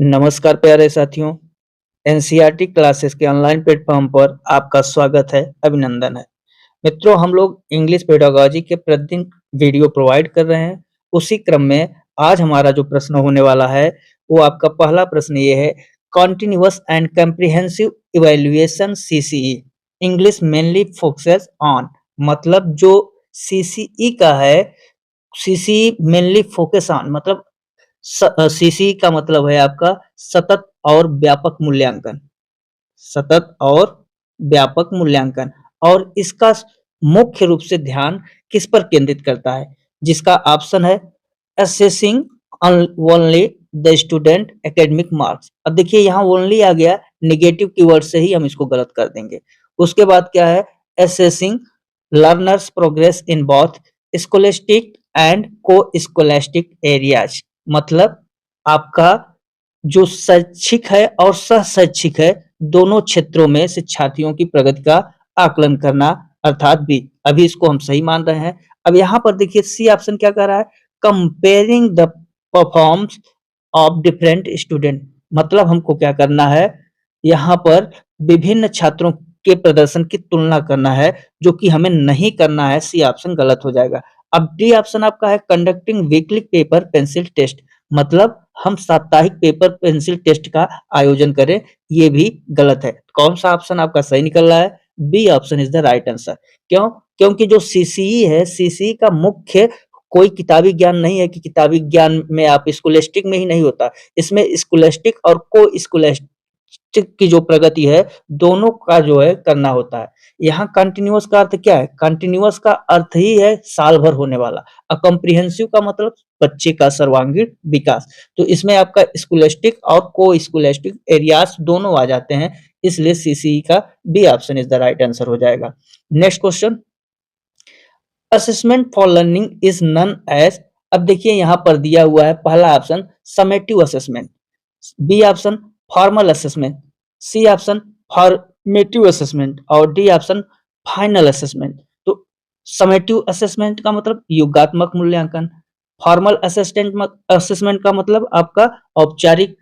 नमस्कार प्यारे साथियों, एनसीईआरटी क्लासेस के ऑनलाइन प्लेटफॉर्म पर आपका स्वागत है, अभिनंदन है। मित्रों, हम लोग इंग्लिश पेडागॉजी के प्रतिदिन वीडियो प्रोवाइड कर रहे हैं। उसी क्रम में आज हमारा जो प्रश्न होने वाला है, वो आपका पहला प्रश्न ये है, continuous and comprehensive evaluation CCE English mainly focuses on. मतलब जो सीसीई का है, सीसीई मेनली फोकस ऑन मतलब सीसी का मतलब है आपका सतत और व्यापक मूल्यांकन। सतत और व्यापक मूल्यांकन और इसका मुख्य रूप से ध्यान किस पर केंद्रित करता है? जिसका ऑप्शन है assessing only the student academic marks. अब देखिए यहाँ ओनली आ गया, नेगेटिव कीवर्ड से ही हम इसको गलत कर देंगे। उसके बाद क्या है? Assessing learners progress in both scholastic and को स्कोलेस्टिक एरियाज। मतलब आपका जो शैक्षिक है और सह शैक्षिक है, दोनों क्षेत्रों में शिक्षार्थियों की प्रगति का आकलन करना, अर्थात बी। अभी इसको हम सही मान रहे हैं। अब यहाँ पर देखिए सी ऑप्शन क्या कर रहा है? Comparing the performs of different student. मतलब हमको क्या करना है? यहाँ पर विभिन्न छात्रों के प्रदर्शन की तुलना करना है, जो कि हमें नहीं करना है। सी ऑप्शन गलत हो जाएगा। अब डी ऑप्शन आपका है conducting weekly paper pencil test. मतलब हम साप्ताहिक पेपर पेंसिल टेस्ट का आयोजन करें, ये भी गलत है। कौन सा ऑप्शन आपका सही निकल रहा है? B option is the right answer. क्यों? क्योंकि जो सीसीई है, सीसीई का मुख्य कोई किताबी ज्ञान नहीं है कि किताबी ज्ञान में आप स्कॉलस्टिक में ही नहीं होता। इसमें स्कॉलस्टिक और को स्कॉलस्टिक की जो प्रगति है, दोनों का जो है करना होता है। यहाँ कंटिन्यूअस का अर्थ क्या है? कंटिन्यूअस का अर्थ ही है साल भर होने वाला। कॉम्प्रिहेंसिव का मतलब बच्चे का सर्वांगीण विकास। तो इसमें आपका स्कॉलस्टिक और को स्कॉलस्टिक एरियाज दोनों आ जाते हैं, इसलिए सीसीई का B option is the right answer हो जाएगा। Next question, assessment for learning is known as. अब देखिए यहाँ पर दिया हुआ है पहला option summative assessment, B option formal assessment, C option formative assessment और डी ऑप्शन फाइनल असेसमेंट। तो समेटिव असेसमेंट का मतलब योगात्मक मूल्यांकन, फॉर्मल असेसमेंट का मतलब आपका औपचारिक,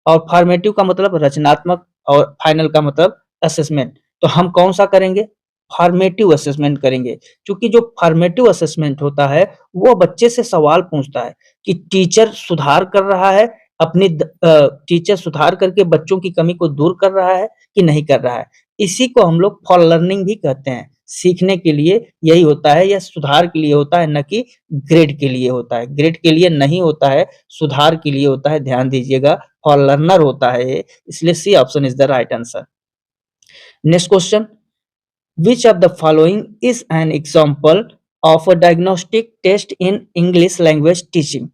और फॉर्मेटिव का मतलब रचनात्मक, और फाइनल का मतलब असेसमेंट। तो हम कौन सा करेंगे? फॉर्मेटिव असेसमेंट करेंगे। क्योंकि जो फॉर्मेटिव असेसमेंट होता है, वो बच्चे से सवाल पूछता है कि टीचर सुधार कर रहा है, टीचर सुधार करके बच्चों की कमी को दूर कर रहा है कि नहीं कर रहा है। इसी को हम लोग फॉर लर्निंग भी कहते हैं। सीखने के लिए यही होता है, या सुधार के लिए होता है, न कि ग्रेड के लिए होता है। ग्रेड के लिए नहीं होता है, सुधार के लिए होता है। ध्यान दीजिएगा, फॉर लर्नर होता है ये, इसलिए C option is the right answer. Next question, which of the following is an example of a diagnostic test in English language teaching.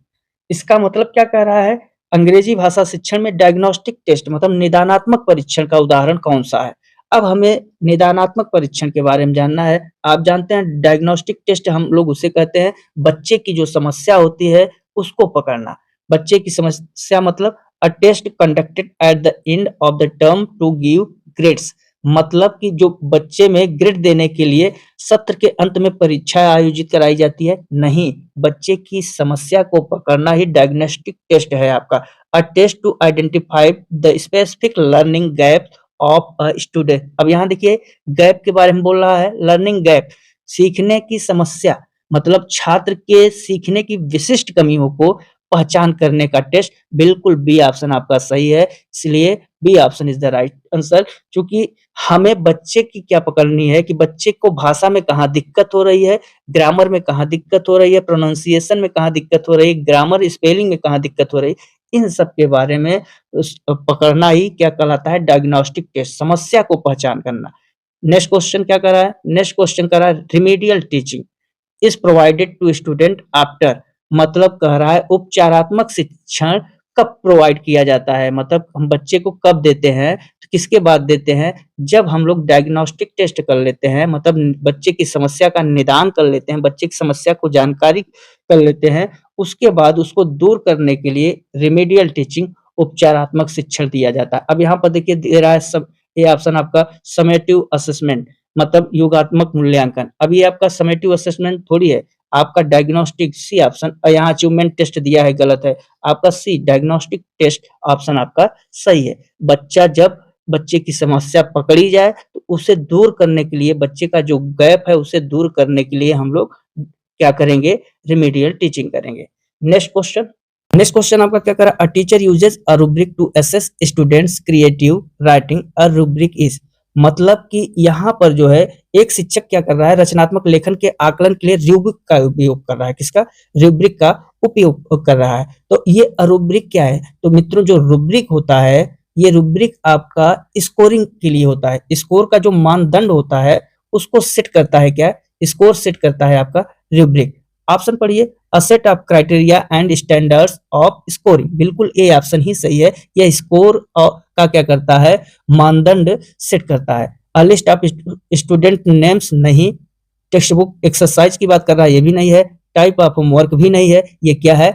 इसका मतलब क्या कह रहा है? अंग्रेजी भाषा शिक्षण में डायग्नोस्टिक टेस्ट मतलब निदानात्मक परीक्षण का उदाहरण कौन सा है? अब हमें निदानात्मक परीक्षण के बारे में जानना है। आप जानते हैं डायग्नोस्टिक टेस्ट हम लोग उसे कहते हैं, बच्चे की जो समस्या होती है उसको पकड़ना। बच्चे की समस्या मतलब a test conducted at the end of the term to give grades. मतलब कि जो बच्चे में ग्रेड देने के लिए सत्र के अंत में परीक्षा आयोजित कराई जाती है, नहीं, बच्चे की समस्या को पकड़ना ही डायग्नोस्टिक टेस्ट है आपका। A test to identify the specific learning gap of a student. अब यहाँ देखिए गैप के बारे में बोल रहा है, लर्निंग गैप, सीखने की समस्या मतलब छात्र के सीखने की विशिष्ट कमियों को पहचान करने का टेस्ट। बिल्कुल बी ऑप्शन आपका सही है, इसलिए B option is the right answer. क्योंकि हमें बच्चे की क्या पकड़नी है कि बच्चे को भाषा में कहाँ दिक्कत हो रही है, ग्रामर में कहाँ दिक्कत हो रही है, प्रोनाउंसिएशन में कहाँ दिक्कत हो रही है, ग्रामर स्पेलिंग में कहाँ दिक्कत हो रही है, इन सब के बारे में पकड़ना ही क्या कहलाता है? डायग्नोस्टिक टेस्ट, समस्या को पहचान करना। नेक्स्ट क्वेश्चन क्या कर रहा है? नेक्स्ट क्वेश्चन कर रहा है remedial teaching is provided to student after. मतलब कह रहा है उपचारात्मक शिक्षण कब प्रोवाइड किया जाता है, मतलब हम बच्चे को कब देते हैं, तो किसके बाद देते हैं? जब हम लोग डायग्नोस्टिक टेस्ट कर लेते हैं, मतलब बच्चे की समस्या का निदान कर लेते हैं, बच्चे की समस्या को जानकारी कर लेते हैं, उसके बाद उसको दूर करने के लिए रिमीडियल टीचिंग, उपचारात्मक शिक्षण दिया जाता है। अब यहाँ पर देखिए दे रहा है सब, ये ऑप्शन आपका समेटिव असेसमेंट मतलब योगात्मक मूल्यांकन। अब ये आपका समेटिव असेसमेंट थोड़ी है, आपका डायग्नोस्टिक सी ऑप्शन, यहाँ अचीवमेंट टेस्ट दिया है गलत है, आपका सी डायग्नोस्टिक टेस्ट ऑप्शन आपका सही है। बच्चे की समस्या पकड़ी जाए तो उसे दूर करने के लिए, बच्चे का जो गैप है उसे दूर करने के लिए हम लोग क्या करेंगे, रिमीडियल टीचिंग करेंगे। नेक्स्ट क्वेश्चन आपका क्या करा, a teacher uses a rubric to assess students creative writing, a rubric is, मतलब कि यहाँ पर जो है एक शिक्षक क्या कर रहा है, रचनात्मक लेखन के आकलन के लिए रूब्रिक का उपयोग कर रहा है। किसका, रूब्रिक का उपयोग कर रहा है। तो ये रूब्रिक क्या है, तो मित्रों जो रूब्रिक होता है, ये रूब्रिक आपका स्कोरिंग के लिए होता है। स्कोर का जो मानदंड होता है उसको सेट करता है, क्या स्कोर सेट करता है आपका रूब्रिक। ऑप्शन पढ़िए, a set of criteria and standards of scoring, बिल्कुल ए ऑप्शन ही सही है। यह स्कोर का क्या करता है, मानदंड सेट करता है। A list of student names नहीं, टेक्स्ट बुक एक्सरसाइज की बात कर रहा है, ये भी नहीं है, टाइप ऑफ होमवर्क भी नहीं है, ये क्या है,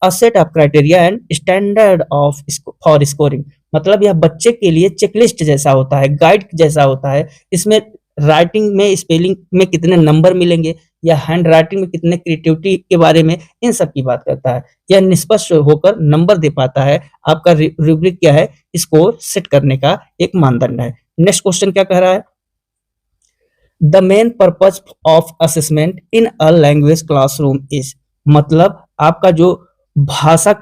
a set of criteria and standard of for scoring, मतलब यह बच्चे के लिए चेकलिस्ट जैसा होता है, गाइड जैसा होता है। इसमें राइटिंग में, स्पेलिंग में कितने नंबर मिलेंगे या हैंड राइटिंग में कितने क्रिएटिविटी के बारे में, इन सब की बात करता है। यह निष्पक्ष होकर नंबर दे पाता है। आपका रूब्रिक क्या है, स्कोर सेट करने का एक मानदंड है। नेक्स्ट क्वेश्चन क्या कह रहा है, the main purpose of assessment in a language classroom is, मतलब आपका जो भाषा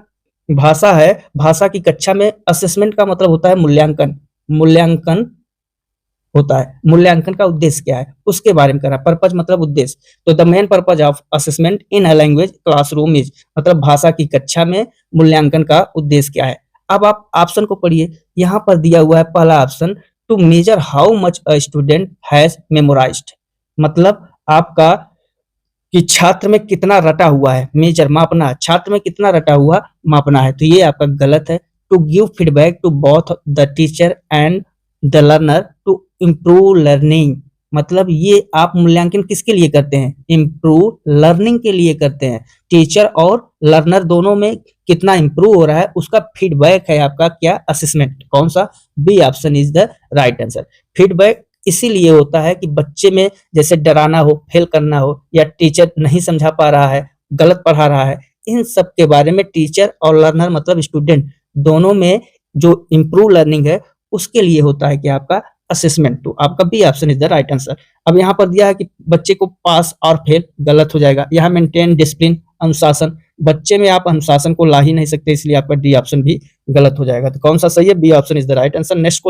भाषा है, भाषा की कक्षा में असेसमेंट का मतलब होता है मूल्यांकन, मूल्यांकन होता है। मूल्यांकन का उद्देश्य क्या है उसके बारे में करा, पर्पज मतलब उद्देश्य। तो the main purpose of assessment in a language classroom is, मतलब भाषा की कक्षा में मूल्यांकन का उद्देश्य क्या है। अब आप ऑप्शन को पढ़िए, यहाँ पर दिया हुआ है पहला option, to measure how much a student has memorised, मतलब आपका कि छात्र में कितना रटा हुआ है, मेजर मापना, छात्र में कितना रटा हुआ मापना है, तो ये आपका गलत है। To give feedback to both the teacher and the learner to improve learning, मतलब ये आप मूल्यांकन किसके लिए करते हैं, इम्प्रूव लर्निंग के लिए करते हैं। टीचर और लर्नर दोनों में कितना इम्प्रूव हो रहा है उसका फीडबैक है आपका क्या, असेसमेंट। कौन सा, B option is the right answer. Feedback इसीलिए होता है कि बच्चे में जैसे डराना हो, फेल करना हो, या टीचर नहीं समझा पा रहा है, गलत पढ़ा रहा है, इन सब के बारे में टीचर और लर्नर मतलब स्टूडेंट दोनों में जो इम्प्रूव लर्निंग है उसके लिए होता है कि आपका असेसमेंट। तो आपका B option is the right answer. अब यहाँ पर दिया है कि बच्चे को पास और फेल, गलत हो जाएगा। यहाँ मेंटेन डिसिप्लिन, अनुशासन, बच्चे में आप अनुशासन को ला ही नहीं सकते, इसलिए आपका डी ऑप्शन भी गलत हो जाएगा। तो कौन सा सही है, B option is the right answer. Next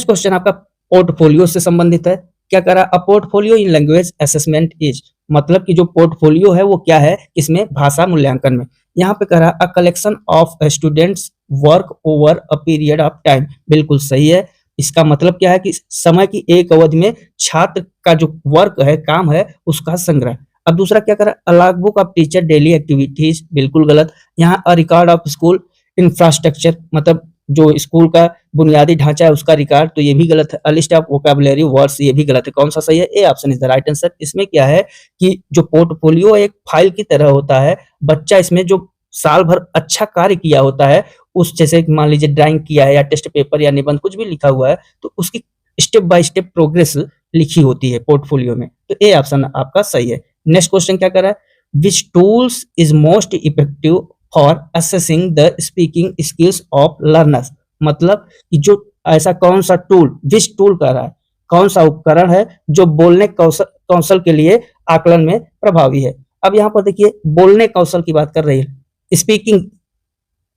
question आपका पोर्टफोलियो से संबंधित है। क्या करा, a portfolio in language assessment is, मतलब कि जो पोर्टफोलियो है वो क्या है, इसमें भाषा मूल्यांकन में। यहाँ पे करा a collection of students work over a period of time, बिल्कुल सही है। इसका मतलब क्या है कि समय की एक अवधि में छात्र का जो वर्क है, काम है, उसका संग्रह। अब दूसरा क्या करा, a log book of teacher daily activities, बिल्कुल गलत। यहाँ a record of school infrastructure, मतलब जो स्कूल का बुनियादी ढांचा है उसका रिकॉर्ड, तो ये भी गलत है। A list of vocabulary words, ये भी गलत है। कौन सा सही है, A option is the right answer. इसमें क्या है कि जो पोर्टफोलियो एक फाइल की तरह होता है, बच्चा इसमें जो साल भर अच्छा कार्य किया होता है, उस जैसे मान लीजिए ड्राइंग किया है या टेस्ट पेपर या निबंध कुछ भी लिखा हुआ है, तो उसकी स्टेप बाय स्टेप प्रोग्रेस लिखी होती है पोर्टफोलियो में। तो ए ऑप्शन आपका सही है। नेक्स्ट क्वेश्चन क्या कर रहा है, which tools is most effective for assessing the speaking skills of learners, मतलब कि जो ऐसा कौन सा टूल, विच टूल कर रहा है, कौन सा उपकरण है जो बोलने कौशल के लिए आकलन में प्रभावी है। अब यहाँ पर देखिए बोलने कौशल की बात कर रही है, स्पीकिंग,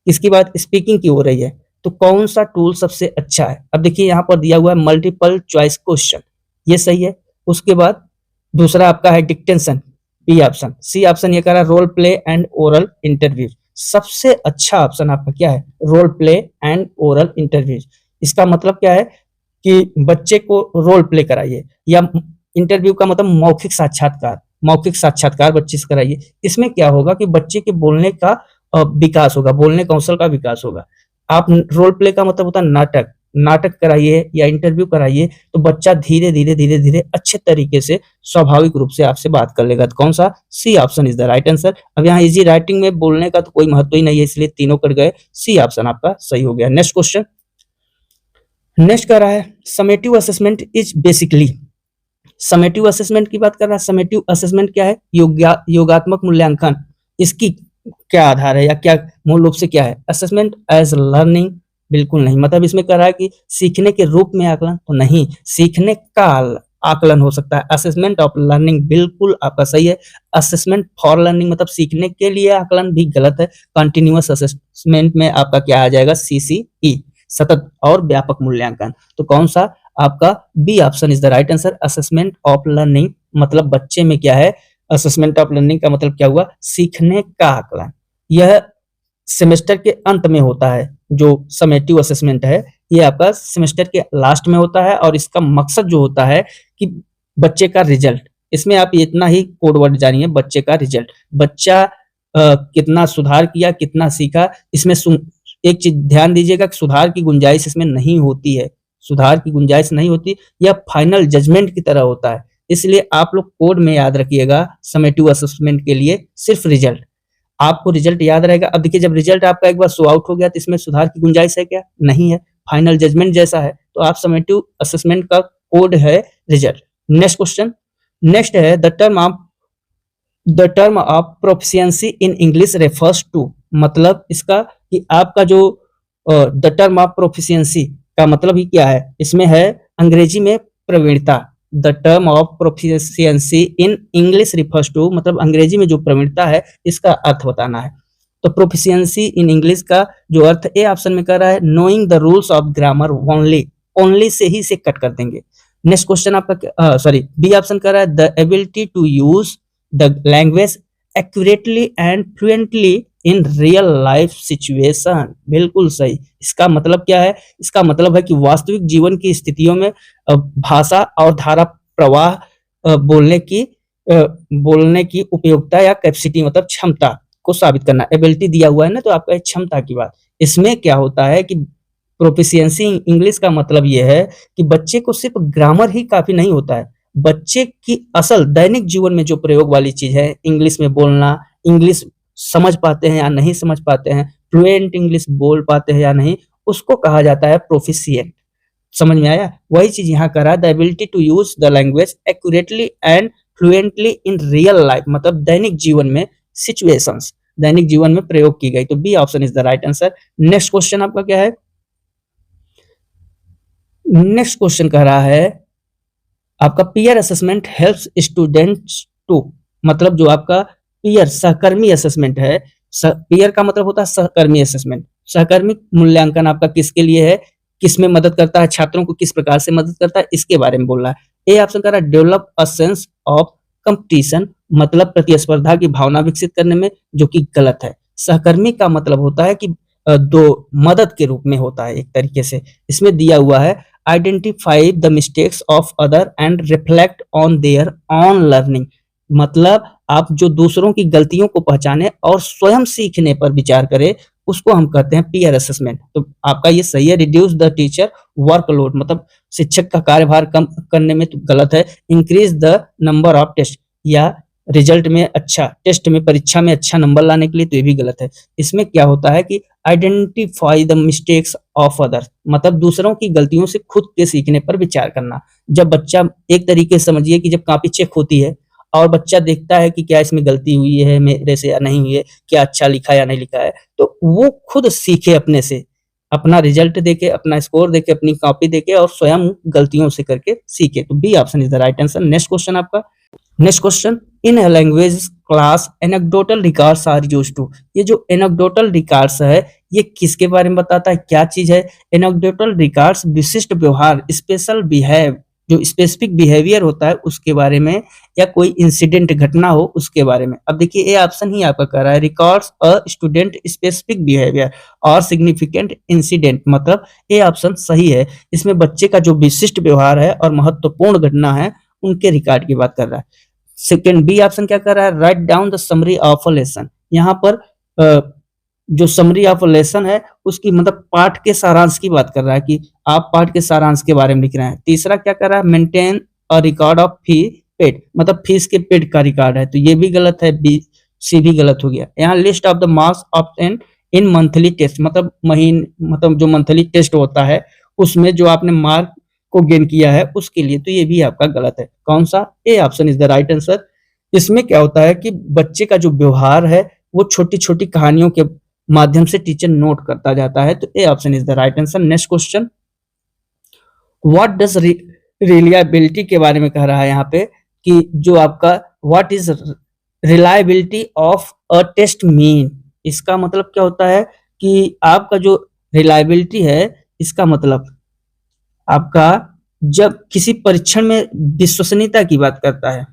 इसकी बात स्पीकिंग की हो रही है, तो कौन सा टूल सबसे अच्छा है। अब देखिए यहाँ पर दिया हुआ है मल्टीपल चॉइस क्वेश्चन, ये सही है। उसके बाद दूसरा आपका है dictation, B option. C option ये कह रहा है role play and oral interview, सबसे अच्छा ऑप्शन आपका क्या है, role play and oral interview. इसका मतलब क्या है कि बच्चे को रोल प्ले कराइए, या इंटरव्यू का मतलब मौखिक साक्षात्कार, मौखिक साक्षात्कार बच्चे से कराइए। इसमें क्या होगा कि बच्चे के बोलने का विकास होगा, बोलने कौशल का विकास होगा। आप रोल प्ले का मतलब होता है नाटक, नाटक कराइए या इंटरव्यू कराइए, तो बच्चा धीरे धीरे अच्छे तरीके से स्वाभाविक रूप से आपसे बात कर लेगा। तो कौन सा, C option is the right answer. अब यहाँ इजी राइटिंग में बोलने का तो कोई महत्व ही नहीं है, इसलिए तीनों कट गए, सी ऑप्शन आपका सही हो गया। नेक्स्ट क्वेश्चन, नेक्स्ट कह रहा है summative assessment is basically, summative assessment की बात कर रहा है। समेटिव असेसमेंट क्या है? योगात्मक मूल्यांकन। इसकी क्या आधार है या क्या मूल रूप से क्या है? असेसमेंट एज लर्निंग, बिल्कुल नहीं। मतलब इसमें कह रहा है कि सीखने के रूप में आकलन, तो नहीं, सीखने का आकलन हो सकता है। असेसमेंट ऑफ लर्निंग, बिल्कुल आपका सही है। असेसमेंट फॉर लर्निंग मतलब सीखने के लिए आकलन भी गलत है। कंटिन्यूअस असेसमेंट में आपका क्या आ जाएगा? सीसीई, सतत और व्यापक मूल्यांकन। तो कौन सा? आपका B option is the right answer. Assessment of learning मतलब बच्चे में क्या है? असेसमेंट ऑफ लर्निंग का मतलब क्या हुआ? सीखने का आकलन। यह सेमेस्टर के अंत में होता है। जो समेटिव असेसमेंट है ये आपका सेमेस्टर के लास्ट में होता है और इसका मकसद जो होता है कि बच्चे का रिजल्ट, इसमें आप इतना ही कोड वर्ड जानिए, बच्चे का रिजल्ट, बच्चा कितना सुधार किया, कितना सीखा। इसमें एक चीज ध्यान दीजिएगा कि सुधार की गुंजाइश इसमें नहीं होती है, सुधार की गुंजाइश नहीं होती, यह फाइनल जजमेंट की तरह होता है। इसलिए आप लोग कोड में याद रखिएगा समेटिव असेसमेंट के लिए सिर्फ रिजल्ट, आपको रिजल्ट याद रहेगा। अब देखिए जब रिजल्ट आपका एक बार शो आउट हो गया तो इसमें सुधार की गुंजाइश है क्या? नहीं है, फाइनल जजमेंट जैसा है। तो आप समेटिव असेसमेंट का कोड है रिजल्ट। नेक्स्ट क्वेश्चन, नेक्स्ट है the term of proficiency in English refers to, मतलब इसका कि आपका जो द टर्म ऑफ प्रोफिशिएंसी का मतलब ही क्या है? इसमें है अंग्रेजी में प्रवीणता। The term of proficiency in English refers to मतलब अंग्रेजी में जो प्रवीणता है इसका अर्थ बताना है। तो प्रोफिशिएंसी इन इंग्लिश का जो अर्थ ए ऑप्शन में कर रहा है knowing the rules of grammar only, only से ही से कट कर देंगे। नेक्स्ट क्वेश्चन आपका सॉरी बी ऑप्शन कर रहा है the ability to use the language accurately and fluently in real life situation, बिल्कुल सही। इसका मतलब क्या है? इसका मतलब है कि वास्तविक जीवन की स्थितियों में भाषा और धारा प्रवाह बोलने की उपयोगिता या कैपेसिटी मतलब क्षमता को साबित करना। एबिलिटी दिया हुआ है ना, तो आपका क्षमता की बात। इसमें क्या होता है कि प्रोफिशिएंसी इंग्लिश का मतलब यह है कि बच्चे को सिर्फ ग्रामर ही काफी नहीं होता है, बच्चे की असल दैनिक जीवन में जो प्रयोग वाली चीज है, इंग्लिश में बोलना, इंग्लिश समझ पाते हैं या नहीं समझ पाते हैं, फ्लुएंट इंग्लिश बोल पाते हैं या नहीं, उसको कहा जाता है प्रोफिशिएंट। समझ में आया? वही चीज यहाँ करा, the ability to use the language accurately and fluently in real life मतलब दैनिक जीवन में सिचुएशंस, दैनिक जीवन में प्रयोग की गई। तो B option is the right answer. Next question आपका क्या है? नेक्स्ट क्वेश्चन कह रहा है आपका peer assessment helps students to, मतलब जो आपका पीयर सहकर्मी असेसमेंट है, पीयर का मतलब होता है सहकर्मी असेसमेंट। सहकर्मी मूल्यांकन आपका किसके लिए है? किस में मदद करता है? छात्रों को किस प्रकार से मदद करता है, इसके बारे में बोल रहा है। ए ऑप्शन कर रहा है develop a sense of competition मतलब प्रतिस्पर्धा की भावना विकसित करने में, जो कि गलत है। सहकर्मी का मतलब होता है कि दो मदद के रूप में होता है एक तरीके से। इसमें दिया हुआ है identify the mistakes of other and reflect on their on learning, मतलब आप जो दूसरों की गलतियों को पहचाने और स्वयं सीखने पर विचार करें, उसको हम कहते हैं पीयर असेसमेंट। तो आपका ये सही है। रिड्यूस द टीचर वर्कलोड मतलब शिक्षक का कार्यभार कम करने में तो गलत है। Increase the number of test या रिजल्ट में अच्छा, टेस्ट में परीक्षा में अच्छा नंबर लाने के लिए, तो ये भी गलत है। इसमें क्या होता है कि identify the mistakes of other मतलब दूसरों की गलतियों से खुद के सीखने पर विचार करना। जब बच्चा एक तरीके से समझिए कि जब कॉपी चेक होती है और बच्चा देखता है कि क्या इसमें गलती हुई है मेरे से या नहीं हुई है, क्या अच्छा लिखा या नहीं लिखा है, तो वो खुद सीखे अपने से, अपना रिजल्ट देके, अपना स्कोर देके, अपनी कॉपी देके और स्वयं गलतियों से करके सीखे। तो B option is the right answer. Next question आपका, next question in a language class anecdotal records are used to, ये जो एनेक्डोटल रिकॉर्ड्स है ये किसके बारे में बताता है, क्या चीज है? एनेक्डोटल रिकॉर्ड्स विशिष्ट व्यवहार, स्पेशल बिहेव, जो स्पेसिफिक बिहेवियर होता है उसके बारे में, या कोई इंसिडेंट घटना हो उसके बारे में। अब देखिए ए ऑप्शन ही आपका कह रहा है records a student specific behaviour और सिग्निफिकेंट इंसिडेंट, मतलब ए ऑप्शन सही है। इसमें बच्चे का जो विशिष्ट व्यवहार है और महत्वपूर्ण घटना है उनके रिकॉर्ड की बात कर रहा है। सेकंड बी ऑप्शन क्या कर रहा है? Write down the summary of a lesson, यहाँ पर जो समरी ऑफ अ लेसन है उसकी मतलब पाठ के सारांश की बात कर रहा है कि आप पाठ के सारांश के बारे में लिख रहे हैं। तीसरा क्या कर रहा है? Maintain a record of fee paid, मतलब फीस के पेड का रिकॉर्ड है, तो ये भी गलत है, बी सी भी गलत हो गया। यहाँ list of the marks of an in monthly test मतलब जो मंथली टेस्ट होता है उसमें जो आपने मार्क को गेन किया है उसके लिए, तो ये भी आपका गलत है। कौन सा? A option is the right answer. इसमें क्या होता है कि बच्चे का जो व्यवहार है वो छोटी-छोटी कहानियों के माध्यम से टीचर नोट करता जाता है, तो A option is the right answer. Next question, what does reliability के बारे में कह रहा है यहाँ पे कि जो आपका what is reliability of a test mean, इसका मतलब क्या होता है कि आपका जो रिलायबिलिटी है इसका मतलब आपका जब किसी परीक्षण में विश्वसनीयता की बात करता है,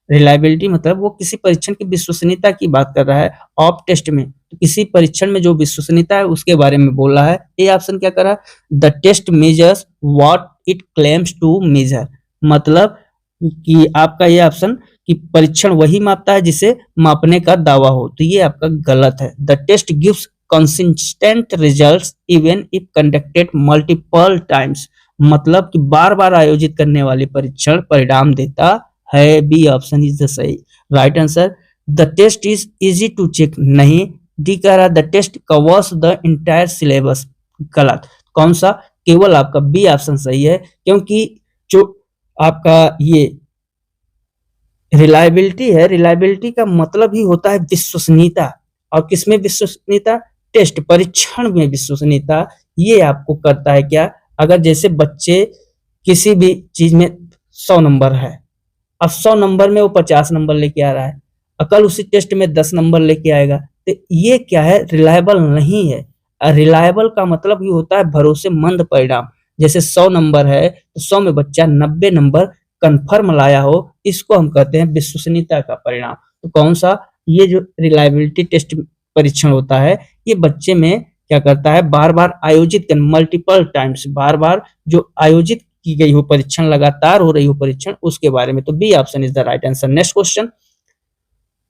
रिलायबिलिटी मतलब वो किसी परीक्षण की विश्वसनीयता की बात कर रहा है ऑफ टेस्ट में, तो किसी परीक्षण में जो विश्वसनीयता है उसके बारे में बोल रहा है। ए ऑप्शन क्या कर रहा है? The test measures what it claims to measure, मतलब कि आपका ये ऑप्शन कि परीक्षण वही मापता है जिसे मापने का दावा हो, तो ये आपका गलत है। The test gives consistent results even if conducted multiple times, मतलब कि बार-बार आयोजित करने वाले परीक्षण परिणाम देता है। बी ऑप्शन इज द सही right answer. The test is easy to check, नहीं। डी कह रहा है the test covers the entire syllabus, गलत। कौन सा? केवल आपका बी ऑप्शन सही है, क्योंकि जो आपका ये रिलायबिलिटी है, रिलायबिलिटी का मतलब ही होता है विश्वसनीयता, और किसमें विश्वसनीयता? टेस्ट परीक्षण में विश्वसनीयता। ये आपको करता है क्या? अगर जैसे बच्चे किसी भी चीज में 100 नंबर है, अब 100 नंबर में वो 50 नंबर लेके आ रहा है, कल उसी टेस्ट में 10 नंबर लेके आएगा, तो ये क्या है? रिलायबल नहीं है। रिलायबल का मतलब ये होता है भरोसेमंद परिणाम। जैसे 100 नंबर है तो 100 में बच्चा 90 नंबर कंफर्म लाया हो, इसको हम कहते हैं विश्वसनीयता का परिणाम। तो कौन सा? ये जो रिलायबिलिटी टेस्ट परीक्षण होता है ये बच्चे में क्या करता है? बार बार आयोजित कर मल्टीपल टाइम्स, बार बार जो आयोजित की गई हो परीक्षण, लगातार हो रही हो परीक्षण, उसके बारे में। तो B option is the right answer. Next question,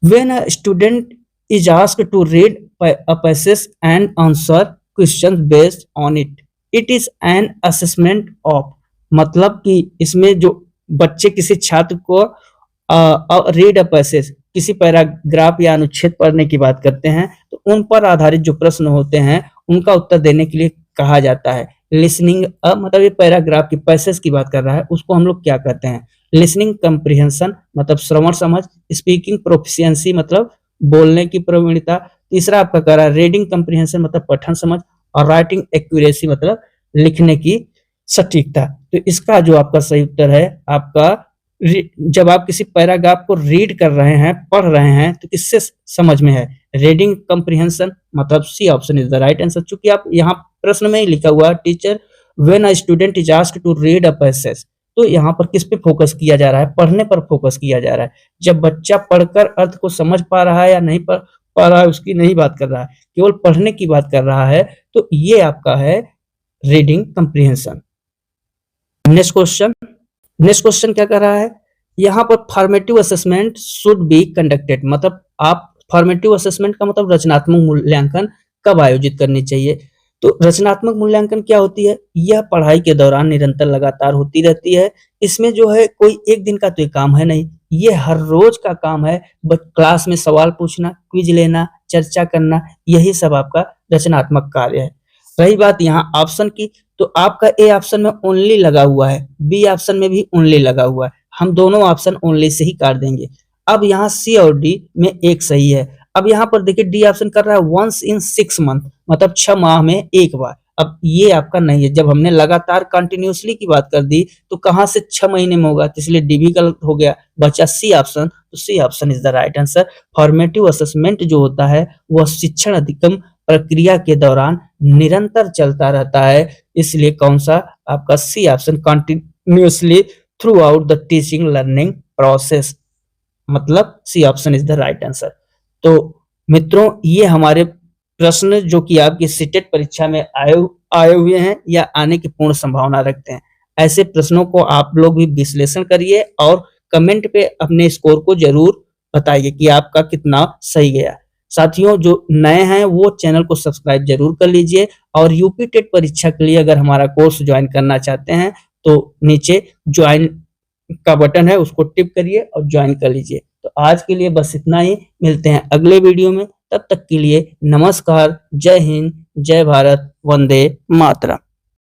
when a student is asked to read a passage and answer questions based on it, it is an assessment of, मतलब कि इसमें जो बच्चे किसी छात्र को रीड अ पैसेज, किसी paragraph या अनुच्छेद पढ़ने की बात करते हैं, तो उन पर आधारित जो प्रश्न होते हैं उनका उत्तर देने के लिए कहा जाता है लिसनिंग। मतलब ये पैराग्राफ की पैसेज की बात कर रहा है, उसको हम लोग क्या कहते हैं? लिसनिंग कंप्रिहेंशन, मतलब श्रवण समझ। स्पीकिंग प्रोफिशिएंसी, मतलब बोलने की प्रवीणता। तीसरा आपका कह रहा है रीडिंग कंप्रिहेंशन, मतलब पठन समझ। और राइटिंग एक्यूरेसी, मतलब लिखने की सटीकता। तो इसका जो आपका सही उत्तर है आपका, जब आप किसी पैराग्राफ को रीड कर रहे हैं, पढ़ रहे हैं, तो किससे समझ में है? रीडिंग कंप्रिहेंशन, मतलब C option is the right answer. चूंकि आप यहाँ प्रश्न में ही लिखा हुआ है teacher when a student is asked to read a passage, तो यहाँ पर किस पे फोकस किया जा रहा है? पढ़ने पर फोकस किया जा रहा है। जब बच्चा पढ़कर अर्थ को समझ पा रहा है या नहीं पा रहा है उसकी नहीं बात कर रहा है, केवल पढ़ने की बात कर रहा है, तो ये आपका है रीडिंग कंप्रिहेंशन। नेक्स्ट क्वेश्चन क्या कर रहा है? यहाँ पर formative assessment should be conducted, मतलब आप फॉर्मेटिव असेसमेंट का मतलब रचनात्मक मूल्यांकन कब आयोजित करनी चाहिए? तो रचनात्मक मूल्यांकन क्या होती है? यह पढ़ाई के दौरान निरंतर लगातार होती रहती है। इसमें जो है कोई एक दिन का तो ये काम है नहीं, ये हर रोज का काम है। क्लास में सवाल पूछना, क्विज लेना, चर्चा करना, यही सब आपका रचनात्मक कार्य है। रही बात यहाँ ऑप्शन की, तो आपका ए ऑप्शन में ओनली लगा हुआ है, बी ऑप्शन में भी ओनली लगा हुआ है। हम दोनों ऑप्शन ओनली से ही काट देंगे। अब यहाँ सी और डी में एक सही है। अब यहाँ पर देखिए डी ऑप्शन कर रहा है वंस इन 6 मंथ, मतलब 6 माह में एक बार। अब ये आपका नहीं है। जब हमने लगातार कंटिन्यूसली की बात कर दी तो कहाँ से 6 महीने में होगा, तो इसलिए डी भी गलत हो गया, बचा सी ऑप्शन। तो C option is the right answer. Formative assessment जो होता है वह शिक्षण अधिगम प्रक्रिया के दौरान निरंतर चलता रहता है, इसलिए कौन सा आपका C option, continuously throughout the teaching learning process, मतलब C option is the right answer. तो मित्रों ये हमारे प्रश्न जो कि आपकी सीटेट परीक्षा में आए हुए हैं या आने की पूर्ण संभावना रखते हैं, ऐसे प्रश्नों को आप लोग भी विश्लेषण करिए और कमेंट पे अपने स्कोर को जरूर बताइए कि आपका कितना सही गया। साथियों जो नए हैं वो चैनल को सब्सक्राइब जरूर कर लीजिए, और यूपी टेट परीक्षा के लिए अगर हमारा कोर्स ज्वाइन करना चाहते हैं तो नीचे ज्वाइन का बटन है, उसको टिप करिए और ज्वाइन कर लीजिए। तो आज के लिए बस इतना ही, मिलते हैं अगले वीडियो में। तब तक के लिए नमस्कार, जय हिंद, जय भारत, वंदे मातरम।